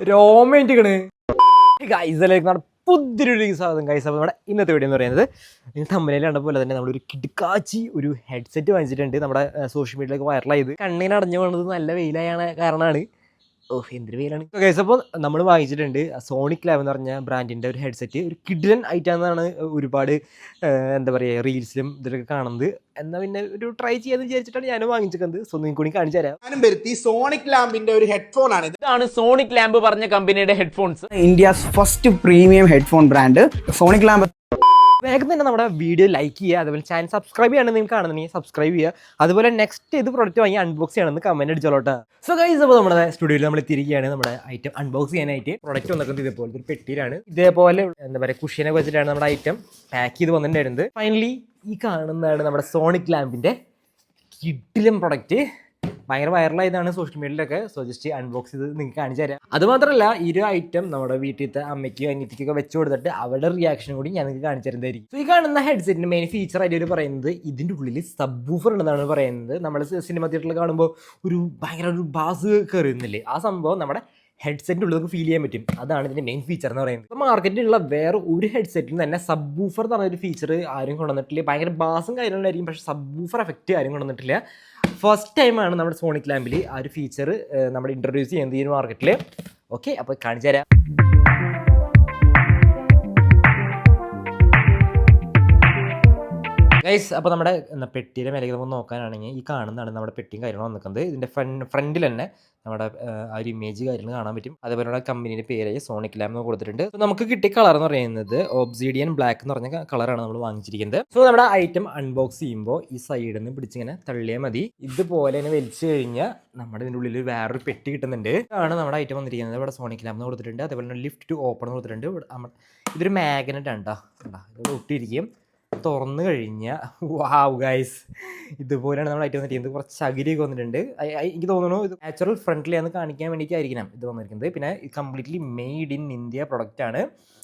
രോമേറ്റിക്കണ് ഗൈസിലേക്ക് പുതിയൊരു സ്വാഗതം ഗൈസ്. അപ്പോൾ നമ്മുടെ ഇന്നത്തെ വീഡിയോ എന്ന് പറയുന്നത് തമ്മിൽ കണ്ടപോലെ തന്നെ നമ്മളൊരു കിടുക്കാച്ചി ഒരു ഹെഡ്സെറ്റ് വാങ്ങിച്ചിട്ടുണ്ട്. നമ്മുടെ സോഷ്യൽ മീഡിയയിലൊക്കെ വൈറലായത് കണ്ണിന് അടഞ്ഞു പോകുന്നത് നല്ല വെയിലായ കാരണമാണ്. എന്തൊരു വെയിലാണ് ഗൈസ്. അപ്പോൾ നമ്മൾ വാങ്ങിച്ചിട്ടുണ്ട് സോണിക് ലാബ് എന്ന് പറഞ്ഞ ബ്രാൻഡിൻ്റെ ഒരു ഹെഡ്സെറ്റ്. ഒരു കിഡിലൻ ഐറ്റാന്നാണ് ഒരുപാട് എന്താ പറയുക റീൽസിലും ഇതിലൊക്കെ കാണുന്നത്. എന്നാൽ പിന്നെ ഒരു ട്രൈ ചെയ്യാന്ന് വിചാരിച്ചിട്ടാണ് ഞാൻ വാങ്ങിച്ചിരിക്കുന്നത്. സോ നിങ്ങൾക്ക് കൂടി കാണിച്ചു തരാം. സോണിക് ലാമ്പിന്റെ ഒരു ഹെഡ്ഫോൺ ആണ്. ഇതാണ് സോണിക് ലാമ്പ് പറഞ്ഞ കമ്പനിയുടെ headphones. India's first premium headphone brand sonic lamp. വേഗം തന്നെ നമ്മുടെ വീഡിയോ ലൈക്ക് ചെയ്യുക, അതുപോലെ ചാനൽ സബ്സ്ക്രൈബ് ചെയ്യണമെന്ന് നിങ്ങൾക്ക് കാണുന്നുണ്ടെങ്കിൽ സബ്സ്ക്രൈബ് ചെയ്യുക. അതുപോലെ നെക്സ്റ്റ് ഇത് പ്രോഡക്റ്റ് വാങ്ങി അൺബോക്സ് ചെയ്യണമെന്ന് കമൻറ്റ് അടിച്ചോളട്ടെ. സോ ഗൈസ്, അപ്പോൾ നമ്മുടെ സ്റ്റുഡിയോയിൽ നമ്മൾ തിരികെയാണ് നമ്മുടെ ഐറ്റം അൺബോക്സ് ചെയ്യാനായിട്ട്. പ്രോഡക്റ്റ് വന്നിട്ടുണ്ട് ഇതേപോലത്തെ ഒരു പെട്ടിയിലാണ്. ഇതേപോലെ എന്താ പറയുക കുഷ്യനൊക്കെ വെച്ചിട്ടാണ് നമ്മുടെ ഐറ്റം പാക്ക് ചെയ്ത് വന്നിട്ടുണ്ടായിരുന്നത്. ഫൈനലി ഈ കാണുന്നതാണ് നമ്മുടെ സോണിക് ലാമ്പിൻ്റെ കിഡിലും പ്രൊഡക്റ്റ്. ഭയങ്കര വൈറലായതാണ് സോഷ്യൽ മീഡിയയിലൊക്കെ. സോ ജസ്റ്റ് അൺബോക്സ് ചെയ്ത് നിങ്ങൾക്ക് കാണിച്ചു തരാം. അതുമാത്രമല്ല ഈ ഒരു ഐറ്റം നമ്മുടെ വീട്ടിലത്തെ അമ്മയ്ക്കും അനിയത്തിക്കൊക്കെ വെച്ച് കൊടുത്തിട്ട് അവരുടെ റിയാക്ഷനും കൂടി ഞാൻ നിങ്ങൾക്ക് കാണിച്ചു തരുന്നതായിരിക്കും. സോ ഈ കാണുന്ന ഹെഡ്സെറ്റിൻ്റെ മെയിൻ ഫീച്ചർ ആയിട്ട് അവർ പറയുന്നത് ഇതിൻ്റെ ഉള്ളിൽ സബ് വൂഫർ ഉണ്ടെന്നാണ് പറയുന്നത്. നമ്മൾ സിനിമ തിയേറ്ററിൽ കാണുമ്പോൾ ഒരു ഭയങ്കര ഒരു ബാസ് കയറുന്നില്ലേ, ആ സംഭവം നമ്മുടെ ഹെഡ്സെറ്റിൻ്റെ ഉള്ളിൽ നമുക്ക് ഫീൽ ചെയ്യാൻ പറ്റും. അതാണ് ഇതിൻ്റെ മെയിൻ ഫീച്ചർ എന്ന് പറയുന്നത്. ഇപ്പോൾ മാർക്കറ്റിലുള്ള വേറെ ഒരു ഹെഡ്സെറ്റിലും തന്നെ സബ് വൂഫർ എന്ന് പറഞ്ഞൊരു ഫീച്ചർ ആരും കൊണ്ടുവന്നിട്ടില്ല. ഭയങ്കര ബാസും കാര്യങ്ങളായിരിക്കും, പക്ഷേ സബ് വൂഫർ എഫക്റ്റ് ആരും കൊണ്ടുവന്നിട്ടില്ല. ഫസ്റ്റ് ടൈമാണ് നമ്മുടെ സോണിക് ലാമ്പിൽ ആ ഒരു ഫീച്ചർ നമ്മൾ ഇൻട്രൊഡ്യൂസ് ചെയ്യുന്നത് ഈ മാർക്കറ്റിൽ. ഓക്കെ, അപ്പോൾ കാണിച്ചു തരാം. ഗൈസ്, അപ്പോൾ നമ്മുടെ പെട്ടിയുടെ മേലേക്ക് നമുക്ക് നോക്കാനാണെങ്കിൽ ഈ കാണുന്നതാണ് നമ്മുടെ പെട്ടിയും കാര്യങ്ങളും വന്നിരിക്കുന്നത്. ഇതിൻ്റെ ഫ്രണ്ടിൽ തന്നെ നമ്മുടെ ആ ഒരു ഇമേജ് കാര്യങ്ങൾ കാണാൻ പറ്റും. അതേപോലെ കമ്പനിയുടെ പേരായി സോണിക് ലാമ്പ് കൊടുത്തിട്ടുണ്ട്. സോ നമുക്ക് കിട്ടിയ കളർ എന്ന് പറയുന്നത് ഒബ്സിഡിയൻ ബ്ലാക്ക് എന്ന് പറഞ്ഞ കളറാണ് നമ്മൾ വാങ്ങിച്ചിരിക്കുന്നത്. സോ നമ്മുടെ ഐറ്റം അൺബോക്സ് ചെയ്യുമ്പോൾ ഈ സൈഡിൽ നിന്ന് പിടിച്ചിങ്ങനെ തള്ളിയാൽ മതി. ഇതുപോലെ തന്നെ വലിച്ചു കഴിഞ്ഞാൽ നമ്മുടെ ഇതിൻ്റെ ഉള്ളിൽ വേറൊരു പെട്ടി കിട്ടുന്നുണ്ട്. ആണ് നമ്മുടെ ഐറ്റം വന്നിരിക്കുന്നത്. ഇവിടെ സോണിക് ലാമ്പ് കൊടുത്തിട്ടുണ്ട്. അതേപോലെ തന്നെ ലിഫ്റ്റ് ടു ഓപ്പൺ കൊടുത്തിട്ടുണ്ട്. ഇതൊരു മാഗ്നറ്റ് ആണ് കേട്ടോ. ഇവിടെ ഒട്ടിയിരിക്കും. തുറന്നു കഴിഞ്ഞാൽ വാവ് ഗൈസ്, ഇതുപോലെയാണ് നമ്മൾ ഐറ്റം വന്നിരിക്കുന്നത്. കുറച്ച് ചകിരിയൊക്കെ വന്നിട്ടുണ്ട്. എനിക്ക് തോന്നുന്നു ഇത് നാച്ചുറൽ ഫ്രണ്ട്ലിയാന്ന് കാണിക്കാൻ വേണ്ടിയിട്ടായിരിക്കണം ഇത് വന്നിരിക്കുന്നത്. പിന്നെ completely made in India product ആണ്.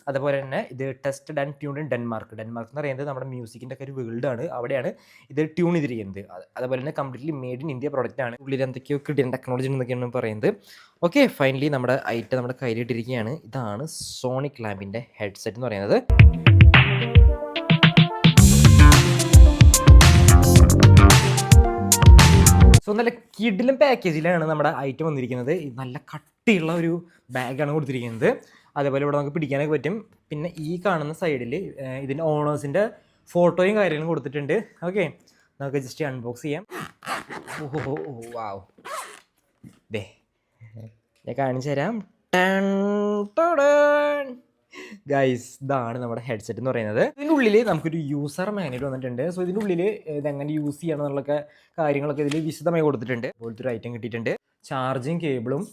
അതുപോലെ തന്നെ ഇത് tested and tuned in Denmark എന്ന് പറയുന്നത് നമ്മുടെ മ്യൂസിക്കിൻ്റെ ഒക്കെ ഒരു വേൾഡാണ്. അവിടെയാണ് ഇത് ട്യൂൺ ചെയ്തിരിക്കുന്നത്. അതുപോലെ തന്നെ completely made in India product ആണ്. ഉള്ളിൽ എന്തൊക്കെയോ കിട്ടിയ ടെക്നോളജി എന്നൊക്കെയാണ് പറയുന്നത്. ഓക്കെ, ഫൈനലി നമ്മുടെ ഐറ്റം നമ്മുടെ കയ്യിലിട്ടിരിക്കുകയാണ്. ഇതാണ് സോണിക് ലാമ്പിൻ്റെ ഹെഡ്സെറ്റ് എന്ന് പറയുന്നത്. സോ നല്ല കിഡിലും പാക്കേജിലാണ് നമ്മുടെ ഐറ്റം വന്നിരിക്കുന്നത്. നല്ല കട്ടിയുള്ള ഒരു ബാഗാണ് കൊടുത്തിരിക്കുന്നത്. അതേപോലെ ഇവിടെ നമുക്ക് പിടിക്കാനൊക്കെ പറ്റും. പിന്നെ ഈ കാണുന്ന സൈഡിൽ ഇതിൻ്റെ ഓണേഴ്സിൻ്റെ ഫോട്ടോയും കാര്യങ്ങളും കൊടുത്തിട്ടുണ്ട്. ഓക്കെ, നമുക്ക് ജസ്റ്റ് അൺബോക്സ് ചെയ്യാം. ഓഹോ വാവ്, ദേ ഞാൻ കാണിച്ചു തരാം. ഗൈസ്, ഇതാണ് നമ്മുടെ ഹെഡ്സെറ്റ് എന്ന് പറയുന്നത്. ഇതിൻ്റെ ഉള്ളിൽ നമുക്കൊരു യൂസർ മാനുവൽ വന്നിട്ടുണ്ട്. സോ ഇതിൻ്റെ ഉള്ളിൽ ഇതെങ്ങനെ യൂസ് ചെയ്യണം എന്നുള്ള കാര്യങ്ങളൊക്കെ ഇതിൽ വിശദമായി കൊടുത്തിട്ടുണ്ട്. പോലത്തെ ഒരു ഐറ്റം കിട്ടിയിട്ടുണ്ട്. ചാർജിങ് കേബിളും,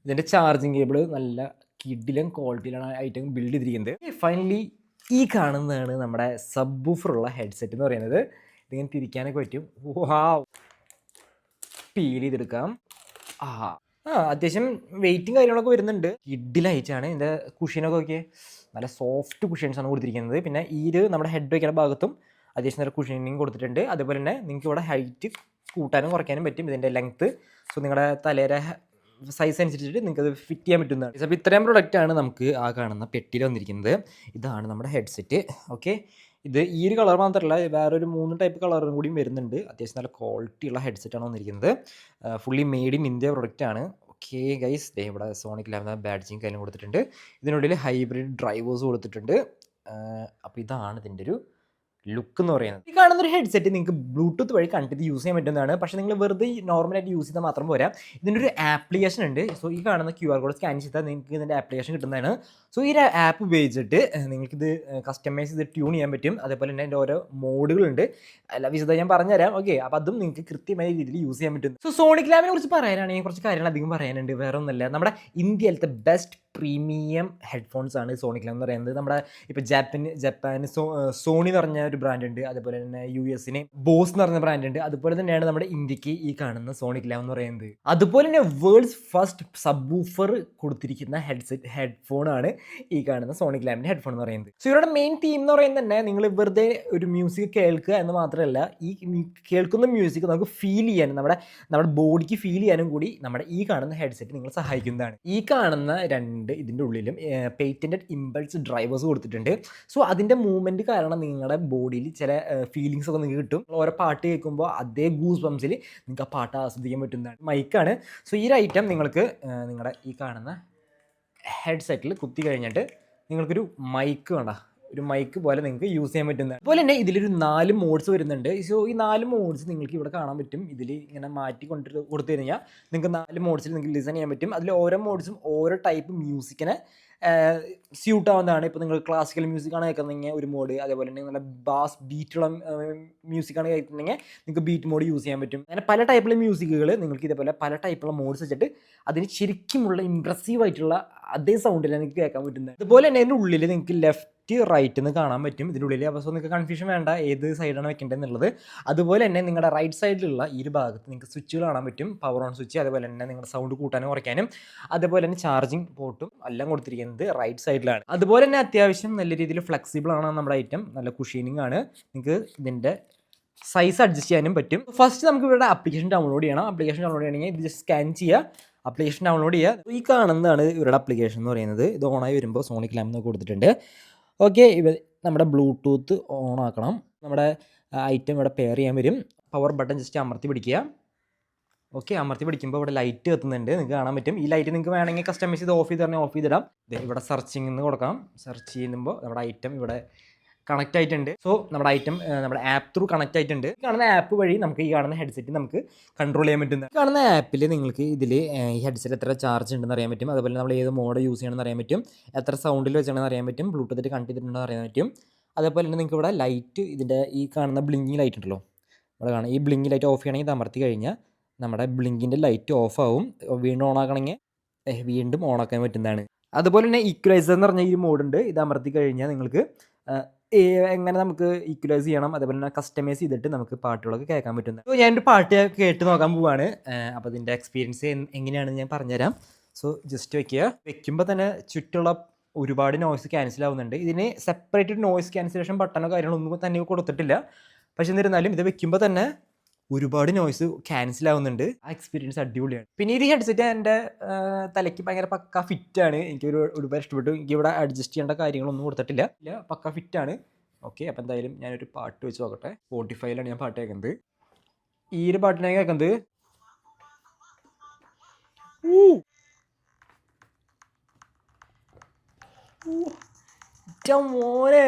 ഇതിൻ്റെ ചാർജിങ് കേബിൾ നല്ല കിഡിലും ക്വാളിറ്റിയിലാണ് ഐറ്റം ബിൽഡ് ചെയ്തിരിക്കുന്നത്. ഫൈനലി ഈ കാണുന്നതാണ് നമ്മുടെ സബ് വൂഫറുള്ള ഹെഡ്സെറ്റ് എന്ന് പറയുന്നത്. ഇതിങ്ങനെ തിരിക്കാനൊക്കെ പറ്റും. വാവ്, ഫീൽ ചെയ്തെടുക്കാം. അത്യാവശ്യം വെയിറ്റും കാര്യങ്ങളൊക്കെ വരുന്നുണ്ട്. കിഡിലൈറ്റാണ്. ഇതിൻ്റെ കുഷ്യനൊക്കെ നോക്കിയേ, നല്ല സോഫ്റ്റ് കുഷ്യൻസാണ് കൊടുത്തിരിക്കുന്നത്. പിന്നെ ഈ ഒരു നമ്മുടെ ഹെഡ് വയ്ക്കുന്ന ഭാഗത്തും അത്യാവശ്യം നല്ല കുഷ്യനിങ് കൊടുത്തിട്ടുണ്ട്. അതുപോലെ തന്നെ നിങ്ങൾക്ക് ഇവിടെ ഹൈറ്റ് കൂട്ടാനും കുറയ്ക്കാനും പറ്റും ഇതിൻ്റെ ലെങ്ത്ത്. സോ നിങ്ങളുടെ തലയുടെ സൈസ് അനുസരിച്ചിട്ട് നിങ്ങൾക്ക് അത് ഫിറ്റ് ചെയ്യാൻ പറ്റുന്നതാണ്. അപ്പോൾ ഇത്രയും പ്രൊഡക്റ്റാണ് നമുക്ക് ആ കാണുന്ന പെട്ടിയിൽ വന്നിരിക്കുന്നത്. ഇതാണ് നമ്മുടെ ഹെഡ്സെറ്റ്. ഓക്കെ, ഇത് ഈ ഒരു കളർ മാത്രമല്ല, വേറൊരു 3 ടൈപ്പ് കളറും കൂടിയും വരുന്നുണ്ട്. അത്യാവശ്യം നല്ല ക്വാളിറ്റി ഉള്ള ഹെഡ്സെറ്റാണ് വന്നിരിക്കുന്നത്. Fully made in India product ആണ്. ഓക്കെ ഗൈസ്, ഇവിടെ സോണിക് ലാമ്പ് ബാഡ്ജിങ് കാര്യം കൊടുത്തിട്ടുണ്ട്. ഇതിനുള്ളിൽ ഹൈബ്രിഡ് ഡ്രൈവേഴ്സ് കൊടുത്തിട്ടുണ്ട്. അപ്പോൾ ഇതാണ് ഇതിൻ്റെ ഒരു ലുക്ക് എന്ന് പറയുന്നത്. ഈ കാണുന്നൊരു ഹെഡ്സെറ്റ് നിങ്ങൾക്ക് ബ്ലൂടൂത്ത് വഴി കണ്ടിട്ട് യൂസ് ചെയ്യാൻ പറ്റുന്നതാണ്. പക്ഷേ നിങ്ങൾ വെറുതെ നോർമലായിട്ട് യൂസ് ചെയ്താൽ മാത്രം പോരാ. ഇതിൻ്റെ ഒരു ആപ്ലിക്കേഷൻ ഉണ്ട്. സോ ഈ കാണുന്ന QR കോഡ് സ്കാൻ ചെയ്താൽ നിങ്ങൾക്ക് ഇതിൻ്റെ ആപ്ലിക്കേഷൻ കിട്ടുന്നതാണ്. സോ ഈ ആപ്പ് ഉപയോഗിച്ചിട്ട് നിങ്ങൾക്കിത് കസ്റ്റമൈസ് ചെയ്ത് ട്യൂൺ ചെയ്യാൻ പറ്റും. അതേപോലെ തന്നെ അതിൻ്റെ ഓരോ മോഡുകളുണ്ട്. അല്ല വിശദമായി ഞാൻ പറഞ്ഞുതരാം. ഓക്കെ, അപ്പോൾ അതും നിങ്ങൾക്ക് കൃത്യമായ രീതിയിൽ യൂസ് ചെയ്യാൻ പറ്റും. സോ സോണിക് ലാമ്പിനെ കുറിച്ച് പറയാനാണെങ്കിൽ കുറച്ച് കാര്യങ്ങൾ അധികം പറയാനുണ്ട്. വേറെ ഒന്നുമില്ല, നമ്മുടെ ഇന്ത്യയിലത്തെ ബെസ്റ്റ് പ്രീമിയം ഹെഡ്ഫോൺസ് ആണ് സോണിക് ലാമ്പ് എന്ന് പറയുന്നത്. നമ്മുടെ ഇപ്പോൾ ജപ്പാൻ സോണി എന്ന് പറഞ്ഞ ഒരു ബ്രാൻഡ് ഉണ്ട്, അതുപോലെ തന്നെ US ബോസ് എന്ന് പറഞ്ഞ ബ്രാൻഡ് ഉണ്ട്, അതുപോലെ തന്നെയാണ് നമ്മുടെ ഇന്ത്യക്ക് ഈ കാണുന്ന സോണിക് ലാമ്പ് എന്ന് പറയുന്നത്. അതുപോലെ തന്നെ വേൾഡ്സ് ഫസ്റ്റ് സബ് വൂഫർ കൊടുത്തിരിക്കുന്ന ഹെഡ്ഫോണാണ് ഈ കാണുന്ന സോണിക് ലാമ്പിൻ്റെ ഹെഡ്ഫോൺ എന്ന് പറയുന്നത്. സോ ഇവരുടെ മെയിൻ തീം എന്ന് പറയുന്നത് തന്നെ നിങ്ങൾ വെറുതെ ഒരു മ്യൂസിക് കേൾക്കുക എന്ന് മാത്രമല്ല, ഈ കേൾക്കുന്ന മ്യൂസിക് നമുക്ക് ഫീൽ ചെയ്യാനും നമ്മുടെ ബോഡിക്ക് ഫീൽ ചെയ്യാനും കൂടി നമ്മുടെ ഈ കാണുന്ന ഹെഡ്സെറ്റ് നിങ്ങൾ സഹായിക്കുന്നതാണ്. ഈ കാണുന്ന ഇതിൻ്റെ ഉള്ളിലും പേറ്റൻറ്റഡ് ഇമ്പൾസ് ഡ്രൈവേഴ്സ് കൊടുത്തിട്ടുണ്ട്. സോ അതിൻ്റെ മൂവ്മെൻറ്റ് കാരണം നിങ്ങളുടെ ബോഡിയിൽ ചില ഫീലിങ്സ് ഒക്കെ നിങ്ങൾക്ക് കിട്ടും. ഓരോ പാട്ട് കേൾക്കുമ്പോൾ അതേ ഗൂസ് ബംസിൽ നിങ്ങൾക്ക് ആ പാട്ട് ആസ്വദിക്കാൻ പറ്റുന്നതാണ്. മൈക്കാണ്. സോ ഈ ഒരു ഐറ്റം നിങ്ങൾക്ക് നിങ്ങളുടെ ഈ കാണുന്ന ഹെഡ്സെറ്റിൽ കുത്തി കഴിഞ്ഞിട്ട് നിങ്ങൾക്കൊരു മൈക്ക് വേണ്ട, ഒരു മൈക്ക് പോലെ നിങ്ങൾക്ക് യൂസ് ചെയ്യാൻ പറ്റുന്നത്. അതുപോലെ തന്നെ ഇതിലൊരു 4 മോഡ്സ് വരുന്നുണ്ട്. സോ ഈ 4 മോഡ്സ് നിങ്ങൾക്ക് ഇവിടെ കാണാൻ പറ്റും. ഇതിൽ ഇങ്ങനെ മാറ്റി കൊടുത്തു കഴിഞ്ഞാൽ നിങ്ങൾക്ക് 4 മോഡ്സിൽ നിങ്ങൾക്ക് ലിസൺ ചെയ്യാൻ പറ്റും. അതിൽ ഓരോ മോഡ്സും ഓരോ ടൈപ്പ് മ്യൂസിക്കിനെ സ്യൂട്ട് ആവുന്നതാണ്. ഇപ്പോൾ നിങ്ങൾ ക്ലാസിക്കൽ മ്യൂസിക്കാണ് കേൾക്കുന്നെങ്കിൽ ഒരു മോഡ്, അതേപോലെ തന്നെ നല്ല ബാസ് ബീറ്റുള്ള മ്യൂസിക്കാണ് കേൾക്കുന്നെങ്കിൽ നിങ്ങൾക്ക് ബീറ്റ് മോഡ് യൂസ് ചെയ്യാൻ പറ്റും. അങ്ങനെ പല ടൈപ്പിലുള്ള മ്യൂസിക്കുകൾ നിങ്ങൾക്ക് ഇതേപോലെ പല ടൈപ്പുള്ള മോഡ്സ് വെച്ചിട്ട് അതിന് ശരിക്കുമുള്ള ഇമ്പ്രസീവ് ആയിട്ടുള്ള അതേ സൗണ്ടിൽ നിങ്ങൾക്ക് കേൾക്കാൻ പറ്റുന്നത്. അതുപോലെ തന്നെ അതിൻ്റെ ഉള്ളിൽ നിങ്ങൾക്ക് ലെഫ്റ്റ് റൈറ്റ് എന്ന് കാണാൻ പറ്റും. ഇതിൻ്റെ ഉള്ളിൽ അപ്പോൾ നിങ്ങൾക്ക് കൺഫ്യൂഷൻ വേണ്ട ഏത് സൈഡാണ് വെക്കേണ്ടത് എന്നുള്ളത്. അതുപോലെ തന്നെ നിങ്ങളുടെ റൈറ്റ് സൈഡിലുള്ള ഈ ഒരു ഭാഗത്ത് നിങ്ങൾക്ക് സ്വിച്ചുകൾ കാണാൻ പറ്റും, പവർ ഓൺ സ്വിച്ച്, അതുപോലെ തന്നെ നിങ്ങളുടെ സൗണ്ട് കൂട്ടാനും കുറയ്ക്കാനും, അതുപോലെ തന്നെ ചാർജിങ് പോർട്ടും എല്ലാം കൊടുത്തിരിക്കുന്നത് റൈറ്റ് സൈഡിലാണ്. അതുപോലെ തന്നെ അത്യാവശ്യം നല്ല രീതിയിൽ ഫ്ലെക്സിബിൾ ആണ് നമ്മുടെ ഐറ്റം, നല്ല കുഷീനിങ് ആണ്. നിങ്ങൾക്ക് ഇതിൻ്റെ സൈസ് അഡ്ജസ്റ്റ് ചെയ്യാനും പറ്റും. ഫസ്റ്റ് നമുക്ക് ഇവിടെ ആപ്ലിക്കേഷൻ ഡൗൺലോഡ് ചെയ്യണം. ആപ്ലിക്കേഷൻ ഡൗൺലോഡ് ചെയ്യണമെങ്കിൽ ഇത് ജസ്റ്റ് സ്കാൻ ചെയ്യുക, ആപ്ലിക്കേഷൻ ഡൗൺലോഡ് ചെയ്യുക. ഈ കാണുന്നതാണ് ഇവരുടെ ആപ്ലിക്കേഷൻ എന്ന് പറയുന്നത്. ഇത് ഓണായി വരുമ്പോൾ സോണിക് ലാമ്പ് എന്ന് കൊടുത്തിട്ടുണ്ട്. ഓക്കെ, നമ്മുടെ ബ്ലൂടൂത്ത് ഓൺ ആക്കണം. നമ്മുടെ ഐറ്റം ഇവിടെ പെയർ ചെയ്യാൻ വരും. പവർ ബട്ടൺ ജസ്റ്റ് അമർത്തി പിടിക്കുക. ഓക്കെ, അമർത്തി പിടിക്കുമ്പോൾ ഇവിടെ ലൈറ്റ് കത്തുന്നുണ്ട്, നിങ്ങൾക്ക് കാണാൻ പറ്റും. ഈ ലൈറ്റ് നിങ്ങൾക്ക് വേണമെങ്കിൽ കസ്റ്റമൈസ് ചെയ്ത് ഓഫ് ചെയ്ത് പറഞ്ഞാൽ ഓഫ് ചെയ്തിടാം. ഇവിടെ സെർച്ചിങ് എന്ന് കൊടുക്കാം. സെർച്ച് ചെയ്യുമ്പോൾ നമ്മുടെ ഐറ്റം ഇവിടെ കണക്റ്റ് ആയിട്ടുണ്ട്. സോ നമ്മുടെ ഐറ്റം നമ്മുടെ ആപ്പ് ത്രൂ കണക്റ്റ് ആയിട്ടുണ്ട്. ഈ കാണുന്ന ആപ്പ് വഴി നമുക്ക് ഈ കാണുന്ന ഹെഡ്സെറ്റ് നമുക്ക് കൺട്രോൾ ചെയ്യാൻ പറ്റുന്നത്. ഈ കാണുന്ന ആപ്പിൽ നിങ്ങൾക്ക് ഇതിൽ ഈ ഹെഡ്സെറ്റ് എത്ര ചാർജ് ഉണ്ടെന്ന് അറിയാൻ പറ്റും. അതുപോലെ നമ്മൾ ഏത് മോഡ് യൂസ് ചെയ്യണമെന്ന് അറിയാൻ പറ്റും, എത്ര സൗണ്ടിൽ വെച്ചാണെന്ന് അറിയാൻ പറ്റും, ബ്ലൂടൂത്ത് കണക്ട് ചെയ്തിട്ടുണ്ടെന്ന് അറിയാൻ പറ്റും. അതേപോലെ തന്നെ നിങ്ങൾക്ക് ഇവിടെ ലൈറ്റ്, ഇതിൻ്റെ ഈ കാണുന്ന ബ്ലിങ്കിങ് ലൈറ്റ് ഉണ്ടല്ലോ, ഇവിടെ കാണാം. ഈ ബ്ലിങ്കിങ് ലൈറ്റ് ഓഫ് ചെയ്യണമെങ്കിൽ ഇത് അമർത്തി കഴിഞ്ഞാൽ നമ്മുടെ ബ്ലിങ്കിൻ്റെ ലൈറ്റ് ഓഫ് ആവും. വീണ്ടും ഓൺ ആക്കണമെങ്കിൽ വീണ്ടും ഓൺ ആക്കാൻ പറ്റുന്നതാണ്. അതുപോലെ തന്നെ ഈക്വലൈസർ എന്ന് പറഞ്ഞ ഈ മോഡുണ്ട്. ഇത് അമർത്തി കഴിഞ്ഞാൽ നിങ്ങൾക്ക് എങ്ങനെ നമുക്ക് ഈക്വലൈസ് ചെയ്യണം, അതേപോലെ തന്നെ കസ്റ്റമൈസ് ചെയ്തിട്ട് നമുക്ക് പാട്ടുകളൊക്കെ കേൾക്കാൻ പറ്റുന്നത്. സോ ഞാനൊരു പാട്ട് കേട്ട് നോക്കാൻ പോവാണ്. അപ്പോൾ ഇതിൻ്റെ എക്സ്പീരിയൻസ് എങ്ങനെയാണെന്ന് ഞാൻ പറഞ്ഞുതരാം. സോ ജസ്റ്റ് വെക്കുമ്പോൾ തന്നെ ചുറ്റുള്ള ഒരുപാട് നോയ്സ് ക്യാൻസൽ ആവുന്നുണ്ട്. ഇതിന് സെപ്പറേറ്റ് നോയ്സ് ക്യാൻസലേഷൻ ബട്ടണോ കാര്യങ്ങളോ ഒന്നും തന്നെ കൊടുത്തിട്ടില്ല. പക്ഷെ എന്നിരുന്നാലും ഇത് വെക്കുമ്പോൾ തന്നെ ഒരുപാട് നോയ്സ് ക്യാൻസൽ ആവുന്നുണ്ട്. ആ എക്സ്പീരിയൻസ് അടിപൊളിയാണ്. പിന്നെ ഈ ഹെഡ്സെറ്റ് എൻ്റെ തലയ്ക്ക് ഭയങ്കര പക്ക ഫിറ്റാണ്. ഒരുപാട് ഇഷ്ടപ്പെട്ടു. എനിക്ക് ഇവിടെ അഡ്ജസ്റ്റ് ചെയ്യേണ്ട കാര്യങ്ങളൊന്നും കൊടുത്തിട്ടില്ല, പക്ക ഫിറ്റാണ്. ഓക്കെ, അപ്പോൾ എന്തായാലും ഞാനൊരു പാട്ട് വെച്ച് നോക്കട്ടെ. സ്പോട്ടിഫൈയിലാണ് ഞാൻ പാട്ട് കേൾക്കുന്നത്. ഈ ഒരു പാട്ടിനാണ് കേൾക്കുന്നത്. മോനെ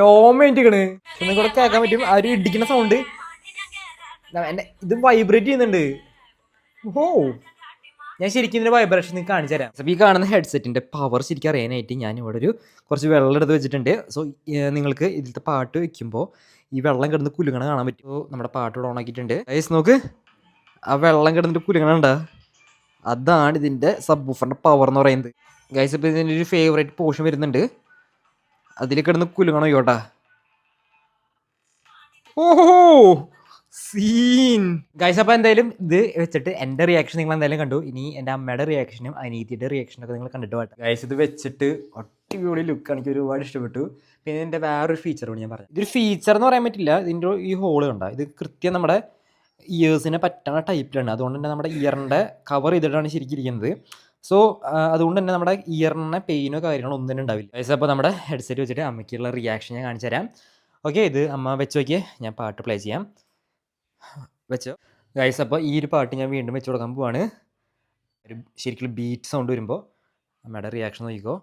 രോമേറ്റിക്കണ് ഒന്നും കൂടെ കേൾക്കാൻ പറ്റും. ആ ഒരു ഇടിക്കുന്ന സൗണ്ട് ഇത് വൈബ്രേറ്റ് ചെയ്യുന്നുണ്ട്. ഓ, ഞാൻ ശരിക്കും ഇതിൻ്റെ വൈബ്രേഷൻ നിങ്ങൾക്ക് കാണിച്ചു തരാം. അപ്പോൾ ഈ കാണുന്ന ഹെഡ്സെറ്റിൻ്റെ പവർ ശരിക്കും അറിയാനായിട്ട് ഞാൻ ഇവിടെ കുറച്ച് വെള്ളം എടുത്ത് വെച്ചിട്ടുണ്ട്. സോ നിങ്ങൾക്ക് ഇതിലത്തെ പാട്ട് വെക്കുമ്പോൾ ഈ വെള്ളം കിടന്ന് കുലുങ്ങണ കാണാൻ പറ്റും. നമ്മുടെ പാട്ട് ഇവിടെ ഓണാക്കിയിട്ടുണ്ട്. ഗൈസ് നോക്ക്, ആ വെള്ളം കിടന്നിട്ട് കുലുങ്ങണുണ്ടോ? അതാണ് ഇതിൻ്റെ സബ് വൂഫറിൻ്റെ പവർ എന്ന് പറയുന്നത്. ഗൈസ് ഇപ്പോൾ ഇതിൻ്റെ ഒരു ഫേവറേറ്റ് പോർഷൻ വരുന്നുണ്ട്, അതിൽ കിടന്ന് കുലുങ്ങണോ ചോട്ടാ. ഓഹോ സീൻ ഗൈസ്. അപ്പോൾ എന്തായാലും ഇത് വെച്ചിട്ട് എൻ്റെ റിയാക്ഷൻ നിങ്ങൾ എന്തായാലും കണ്ടു. ഇനി എൻ്റെ അമ്മയുടെ റിയാക്ഷനും അനീതിയുടെ റിയാക്ഷനൊക്കെ നിങ്ങൾ കണ്ടിട്ട് വേണ്ട. ഗൈസ് ഇത് വെച്ചിട്ട് അടിപൊളി ലുക്കാണ്, എനിക്ക് ഒരുപാട് ഇഷ്ടപ്പെട്ടു. പിന്നെ ഇതിൻ്റെ വേറൊരു ഫീച്ചർ കൂടി ഞാൻ പറഞ്ഞു. ഇതൊരു ഫീച്ചർ എന്ന് പറയാൻ പറ്റില്ല. ഇതിൻ്റെ ഈ ഹോള് കണ്ട, ഇത് കൃത്യം നമ്മുടെ ഇയേഴ്സിനെ പറ്റുന്ന ടൈപ്പിലാണ്. അതുകൊണ്ട് തന്നെ നമ്മുടെ ഇയറിൻ്റെ കവർ ചെയ്തിട്ടാണ് ശരിക്കും ഇരിക്കുന്നത്. സോ അതുകൊണ്ട് തന്നെ നമ്മുടെ ഇയറിനെ പെയിനോ കാര്യങ്ങളോ ഒന്നും തന്നെ ഉണ്ടാവില്ല. ഗൈസ് അപ്പോൾ നമ്മുടെ ഹെഡ്സെറ്റ് വെച്ചിട്ട് അമ്മയ്ക്കുള്ള റിയാക്ഷൻ ഞാൻ കാണിച്ചു തരാം. ഓക്കെ, ഇത് അമ്മ വെച്ച് നോക്കിയേ, ഞാൻ പാട്ട് പ്ലേ ചെയ്യാം. വെച്ചോ ഗൈസ്. അപ്പോൾ ഈ ഒരു പാട്ട് ഞാൻ വീണ്ടും വെച്ച് കൊടുക്കാൻ പോവാണ്. ഒരു ശരിക്കും ബീറ്റ് സൗണ്ട് വരുമ്പോൾ അമ്മയുടെ റിയാക്ഷൻ നോക്കിക്കോ.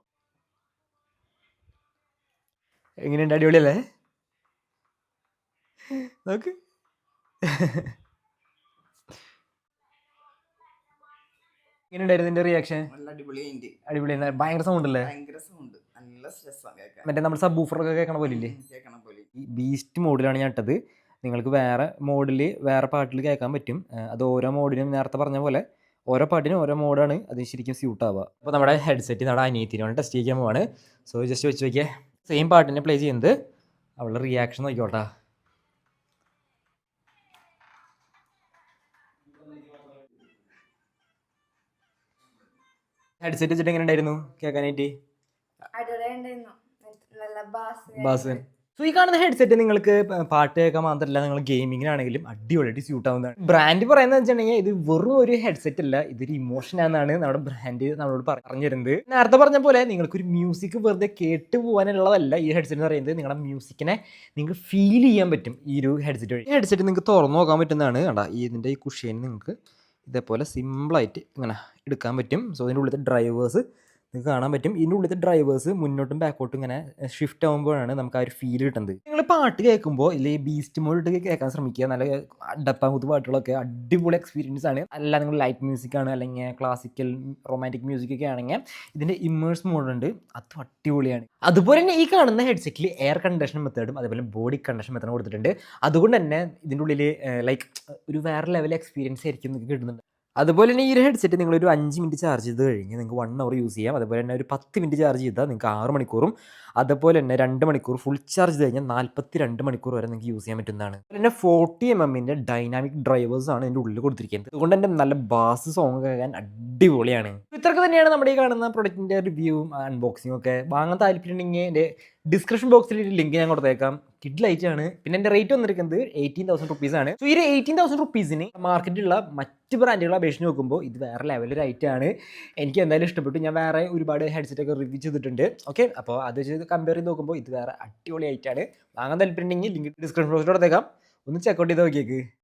എങ്ങനെയുണ്ട്? അടിപൊളിയല്ലേ? നോക്ക്. എങ്ങനെയുണ്ടായിരുന്നു ഇതിൻ്റെ റിയാക്ഷൻ? അടിപൊളി, ഭയങ്കര സൗണ്ട് അല്ലേ? മറ്റേ നമ്മൾ സബ് വൂഫറൊക്കെ കേൾക്കണ പോലെ ഇല്ലേ? ഈ ബീസ്റ്റ് മോഡിലാണ് ഞാൻ ഇട്ടത്. നിങ്ങൾക്ക് വേറെ മോഡിൽ വേറെ പാട്ടിൽ കേൾക്കാൻ പറ്റും. അത് ഓരോ മോഡിനും നേരത്തെ പറഞ്ഞ പോലെ ഓരോ പാട്ടിനും ഓരോ മോഡാണ് അത് ശരിക്കും സ്യൂട്ട് ആവുക. അപ്പോൾ നമ്മുടെ ഹെഡ്സെറ്റ് നമ്മുടെ അനിയത്തിനാണ് ടെസ്റ്റ് ചെയ്യാൻ പോവാണ്. സോ ജസ്റ്റ് വെച്ച് നോക്കിയേ, സെയിം പാട്ടിനെ പ്ലേ ചെയ്യുന്നത് അവളുടെ റിയാക്ഷൻ നോക്കിക്കോട്ടാ. ഹെഡ്സെറ്റ് വെച്ചിട്ട് എങ്ങനെ ഉണ്ടായിരുന്നു കേൾക്കാനായിട്ട്? ബാസ്. സോ ഈ കാണുന്ന ഹെഡ്സെറ്റ് നിങ്ങൾക്ക് പാട്ട് കേൾക്കാൻ മാത്രമല്ല, നിങ്ങൾ ഗെയിമിങ്ങിനാണെങ്കിലും അടിപൊളിയായിട്ട് സ്യൂട്ട് ആവുന്നതാണ്. ബ്രാൻഡ് പറയുന്നത് വെച്ചിട്ടുണ്ടെങ്കിൽ ഇത് വെറും ഒരു ഹെഡ്സെറ്റ് അല്ല, ഇതൊരു ഇമോഷൻ ആണെന്നാണ് നമ്മുടെ ബ്രാൻഡ് നമ്മളോട് പറഞ്ഞു തരുന്നത്. നേരത്തെ പറഞ്ഞ പോലെ നിങ്ങൾക്കൊരു മ്യൂസിക് വെറുതെ കേട്ട് പോകാനുള്ളതല്ല ഈ ഹെഡ്സെറ്റ് എന്ന് പറയുന്നത്. നിങ്ങളുടെ മ്യൂസിക്കിനെ നിങ്ങൾക്ക് ഫീൽ ചെയ്യാൻ പറ്റും ഈ ഒരു ഹെഡ്സെറ്റ് വഴി. ഈ ഹെഡ്സെറ്റ് നിങ്ങൾക്ക് തുറന്നു നോക്കാൻ പറ്റുന്നതാണ്. കണ്ടാ ഇതിൻ്റെ ഈ കുഷ്യൻ നിങ്ങൾക്ക് ഇതേപോലെ സിമ്പിളായിട്ട് ഇങ്ങനെ എടുക്കാൻ പറ്റും. സോ ഇതിൻ്റെ ഉള്ളിലത്തെ ഡ്രൈവേഴ്സ് നിങ്ങൾക്ക് കാണാൻ പറ്റും. ഇതിൻ്റെ ഉള്ളിലത്തെ ഡ്രൈവേഴ്സ് മുന്നോട്ടും ബാക്കോട്ടും ഇങ്ങനെ ഷിഫ്റ്റ് ആകുമ്പോഴാണ് നമുക്ക് ആ ഒരു ഫീൽ കിട്ടുന്നത്. നിങ്ങൾ പാട്ട് കേൾക്കുമ്പോൾ ഇല്ലെങ്കിൽ ബീസ്റ്റ് മോഡ് ഇട്ട് കേൾക്കാൻ ശ്രമിക്കുക. നല്ല ഡപ്പാങ്കുത്ത് പാട്ടുകളൊക്കെ അടിപൊളി എക്സ്പീരിയൻസ് ആണ്. അല്ല നിങ്ങൾ ലൈറ്റ് മ്യൂസിക് ആണ് അല്ലെങ്കിൽ ക്ലാസിക്കൽ റൊമാൻറ്റിക് മ്യൂസിക് ഒക്കെ ആണെങ്കിൽ ഇതിൻ്റെ ഇമ്മേഴ്സ് മോഡ് ഉണ്ട്, അത് അടിപൊളിയാണ്. അതുപോലെ തന്നെ ഈ കാണുന്ന ഹെഡ്സെറ്റിൽ എയർ കണ്ടീഷൻ മെത്തേഡും അതേപോലെ ബോഡി കണ്ടീഷൻ മെത്തേഡും കൊടുത്തിട്ടുണ്ട്. അതുകൊണ്ട് തന്നെ ഇതിൻ്റെ ഉള്ളിൽ ലൈക്ക് ഒരു വേറെ ലെവൽ എക്സ്പീരിയൻസ് ആയിരിക്കും നിങ്ങൾക്ക് കിട്ടുന്നുണ്ട്. അതുപോലെ തന്നെ ഈ ഒരു ഹെഡ്സെറ്റ് നിങ്ങളൊരു 5 മിനിറ്റ് ചാർജ് ചെയ്ത് കഴിഞ്ഞ് നിങ്ങൾക്ക് 1 അവർ യൂസ് ചെയ്യാം. അതുപോലെ തന്നെ ഒരു 10 മിനിറ്റ് ചാർജ് ചെയ്താൽ നിങ്ങൾക്ക് 6 മണിക്കൂറും അതുപോലെ തന്നെ 2 മണിക്കൂർ ഫുൾ ചാർജ് ചെയ്ത് കഴിഞ്ഞാൽ 42 മണിക്കൂർ വരെ നിങ്ങൾക്ക് യൂസ് ചെയ്യാൻ പറ്റുന്നതാണ്. അതുപോലെ തന്നെ 40mm ഡൈനാമിക് ഡ്രൈവേഴ്സ് ആണ് ഇതിൻ്റെ ഉള്ളിൽ കൊടുത്തിരിക്കുന്നത്. അതുകൊണ്ട് തന്നെ നല്ല ബാസ് സോങ് കേൾക്കാൻ അടിപൊളിയാണ്. ഇത്രയൊക്കെ തന്നെയാണ് നമ്മുടെ ഈ കാണുന്ന പ്രൊഡക്റ്റിൻ്റെ റിവ്യൂവും അൺബോക്സിങ്ങും ഒക്കെ. വാങ്ങാൻ താല്പര്യമുണ്ടെങ്കിൽ എൻ്റെ ഡിസ്ക്രിപ്ഷൻ ബോക്സിൽ ഒരു ലിങ്ക് ഞാൻ കൊടുത്തേക്കാം. കിഡ്ലൈറ്റ് ആണ്. പിന്നെ എൻ്റെ റേറ്റ് വന്നിരിക്കുന്നത് 18,000 റുപ്പീസ് ആണ്. സോ ഈ 18,000 റുപ്പീസിന് മാർക്കറ്റിലുള്ള മറ്റ് ബ്രാൻഡുകളെ അപേക്ഷിച്ച് നോക്കുമ്പോൾ ഇത് വേറെ ലെവൽ റേറ്റ് ആണ്. എനിക്ക് എന്തായാലും ഇഷ്ടപ്പെട്ടു. ഞാൻ വേറെ ഒരുപാട് ഹെഡ്സെറ്റ് ഒക്കെ റിവ്യൂ ചെയ്തിട്ടുണ്ട്. ഓക്കെ, അപ്പോൾ അത് വെച്ച് കമ്പയർ ചെയ്ത് നോക്കുമ്പോൾ ഇത് വേറെ അടിപൊളി ആയിട്ടാണ്. വാങ്ങാൻ താല്പര്യമുണ്ടെങ്കിൽ ലിങ്ക് ഡിസ്ക്രിപ്ഷൻ ബോക്സിൽ കൊടുത്തേക്കാം. ഒന്ന് ചെക്കൗട്ട് ചെയ്ത് നോക്കിയേക്ക്.